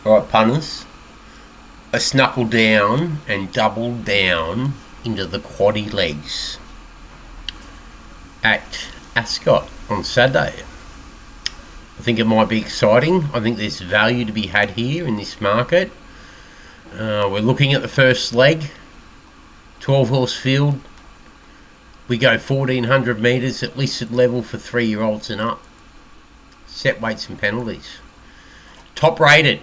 Alright, punters. Let's knuckle down and double down into the quaddie legs at Ascot on Saturday. I think it might be exciting. I think there's value to be had here in this market. We're looking at the first leg, 12 horse field. We go 1400 metres at listed level for 3-year-olds and up. Set weights and penalties. Top rated,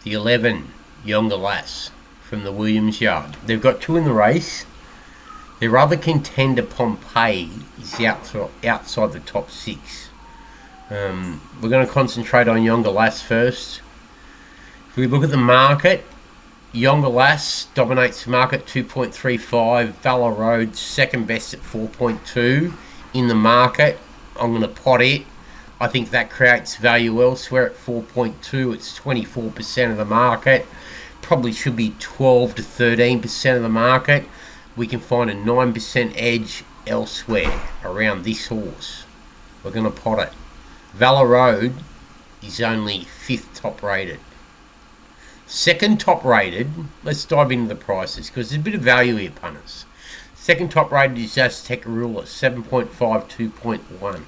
the 11 Younger Lass from the Williams Yard. They've got 2 in the race. Their other contender, Pompeii, is outside the top 6. We're going to concentrate on Younger Lass first. If we look at the market, Younger Lass dominates the market 2.35. Valor Road second best at 4.2 in the market. I'm going to pot it. I think that creates value elsewhere at 4.2. It's 24% of the market. Probably should be 12 to 13% of the market. We can find a 9% edge elsewhere around this horse. We're going to pot it. Valor Road is only 5th top rated. Second top rated, let's dive into the prices because there's a bit of value here, punters. Second top rated is Aztec Ruler, 7.5, 2.1.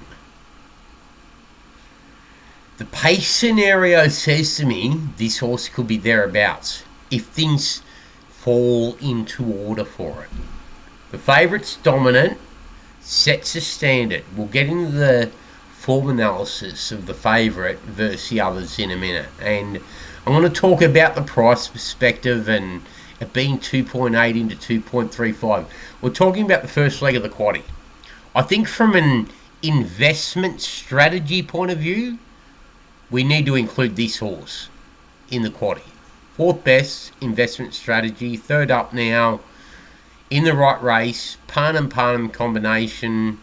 The pace scenario says to me this horse could be thereabouts if things fall into order for it. The favourite's dominant, sets a standard. We'll get into the form analysis of the favourite versus the others in a minute. And I'm going to talk about the price perspective and it being 2.8 into 2.35. We're talking about the first leg of the quaddie. I think from an investment strategy point of view, we need to include this horse in the quaddie. 4th best investment strategy, 3rd up now, in the right race, Parnham combination,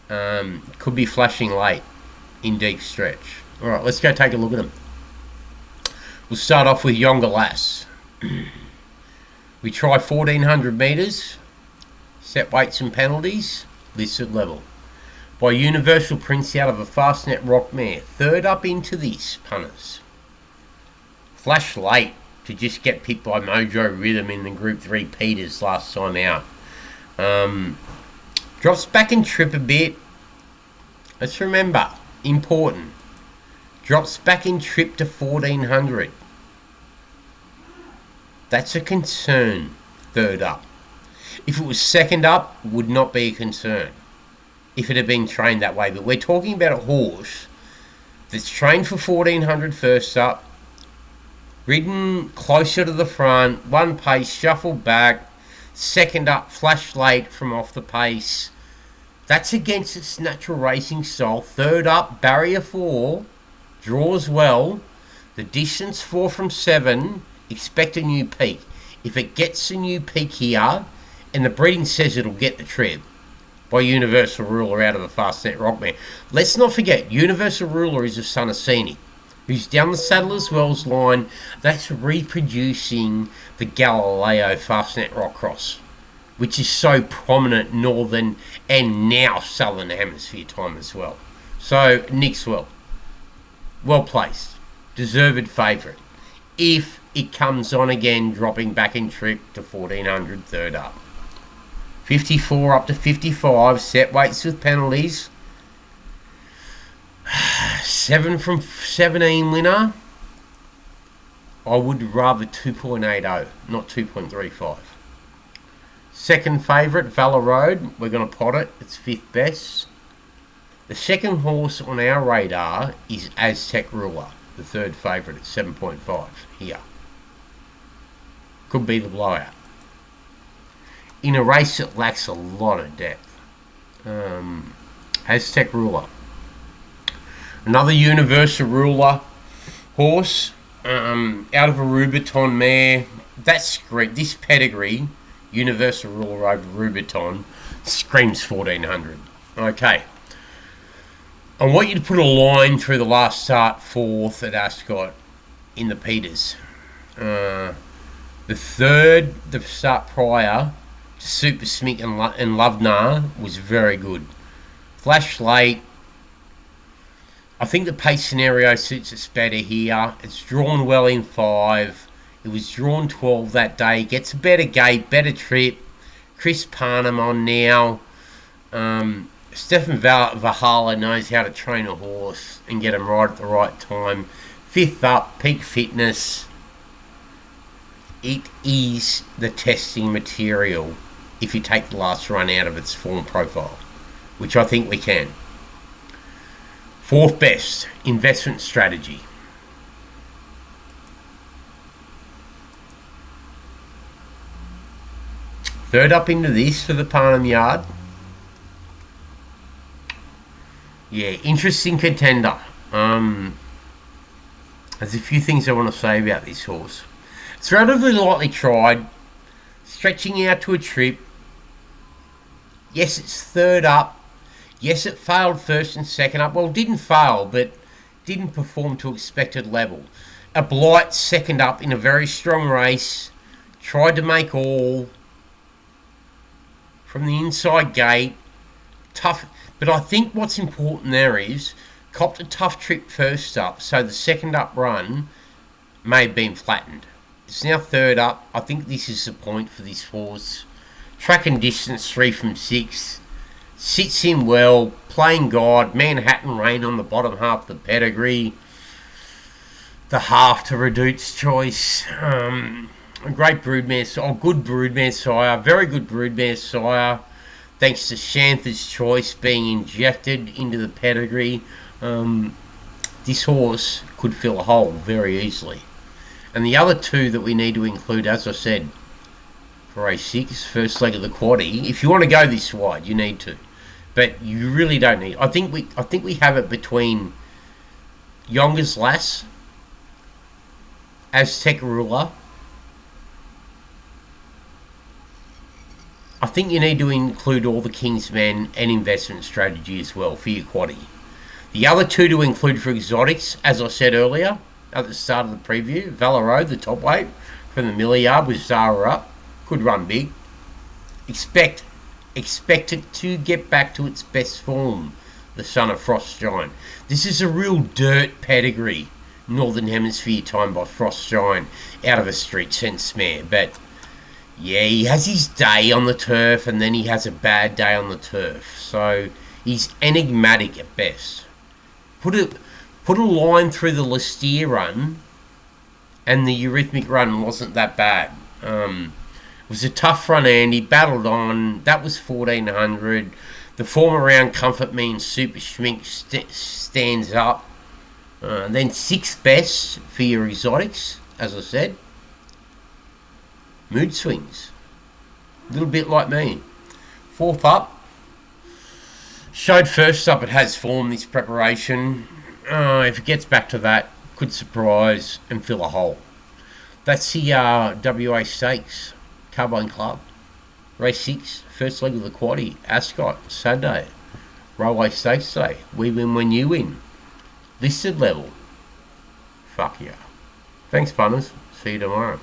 could be flashing late in deep stretch. Alright, let's go take a look at them. We'll start off with Younger Lass. We try 1400 metres, set weights and penalties, listed level. By Universal Prince out of a Fastnet Rock Mare. 3rd up into this, punters. Flash late to just get picked by Mojo Rhythm in the Group 3 Peters last time out. Drops back in trip a bit. Let's remember, important. Drops back in trip to 1400. That's a concern, 3rd up. If it was 2nd up, would not be a concern if it had been trained that way. But we're talking about a horse that's trained for 1400 first up, ridden closer to the front, 1 pace, shuffled back, 2nd up, flash late from off the pace. That's against its natural racing style. 3rd up, barrier 4, draws well. The distance 4 from 7, expect a new peak. If it gets a new peak here, and the breeding says it'll get the trip, by Universal Ruler out of a Fastnet Rockmare. Let's not forget, Universal Ruler is a son of Sini, who's down the Saddler's Wells line. That's reproducing the Galileo Fastnet Rock Cross, which is so prominent northern and now southern hemisphere time as well. So, Nick's well placed, deserved favourite. If it comes on again, dropping back in trip to 1400, 3rd up. 54 up to 55, set weights with penalties. 7 from 17 winner. I would rather 2.80, not 2.35. Second favourite, Valor Road. We're going to pot it. It's 5th best. The second horse on our radar is Aztec Ruler, the 3rd favourite at 7.5 here. Could be the blowout. In a race that lacks a lot of depth. Aztec Ruler. Another Universal Ruler horse, out of a Rubiton mare. That's great. This pedigree, Universal Ruler over Rubiton, screams 1400. Okay. I want you to put a line through the last start, 4th at Ascot in the Peters. The start prior to Super Smick and Lovenar was very good. Flash late. I think the pace scenario suits us better here. It's drawn well in 5. It was drawn 12 that day. Gets a better gate, better trip. Chris Parnham on now. Stefan Vahala knows how to train a horse and get him right at the right time. 5th up, peak fitness. It is the testing material if you take the last run out of its form profile, which I think we can. 4th best, investment strategy. Third up into this for the Parnham Yard. Yeah, interesting contender. There's a few things I want to say about this horse. It's relatively lightly tried, stretching out to a trip. Yes, it's third up. Yes, it failed first and second up. Well, didn't fail, but didn't perform to expected level. A blight second up in a very strong race. Tried to make all from the inside gate. Tough, but I think what's important there is copped a tough trip first up, so the second up run may have been flattened. It's now third up. I think this is the point for this horse. Track and distance 3 from 6. Sits in well, playing guide, Manhattan Rain on the bottom half of the pedigree. The half to Redout's choice. A great broodmare, good broodmare sire, very good broodmare sire. Thanks to Shanther's choice being injected into the pedigree. This horse could fill a hole very easily. And the other 2 that we need to include, as I said, for race 6, first leg of the quaddie. If you want to go this wide, you need to. But you really don't need. I think we have it between Yonga's Lass, Aztec Ruler. I think you need to include all the King's Men and investment strategy as well for your quaddie. The other 2 to include for exotics, as I said earlier at the start of the preview, Valero, the top weight from the Milliard with Zara up, could run big. Expect it to get back to its best form, the Son of Frost Giant. This is a real dirt pedigree, Northern Hemisphere time by Frost Giant, out of a street sense mare. But yeah, he has his day on the turf and then he has a bad day on the turf. So he's enigmatic at best. Put a line through the Listier run and the Eurythmic run wasn't that bad. It was a tough front end. He battled on. That was 1400. The form around Comfort Me and Super Schmink stands up. Then 6th best for your exotics, as I said. Mood swings. A little bit like me. 4th up. Showed first up it has form this preparation. If it gets back to that, could surprise and fill a hole. That's the WA Stakes. Carbine Club. Race 6, first leg of the quaddie. Ascot, Saturday. Railway Stakes Day. We win when you win. Listed level. Fuck yeah. Thanks, punters. See you tomorrow.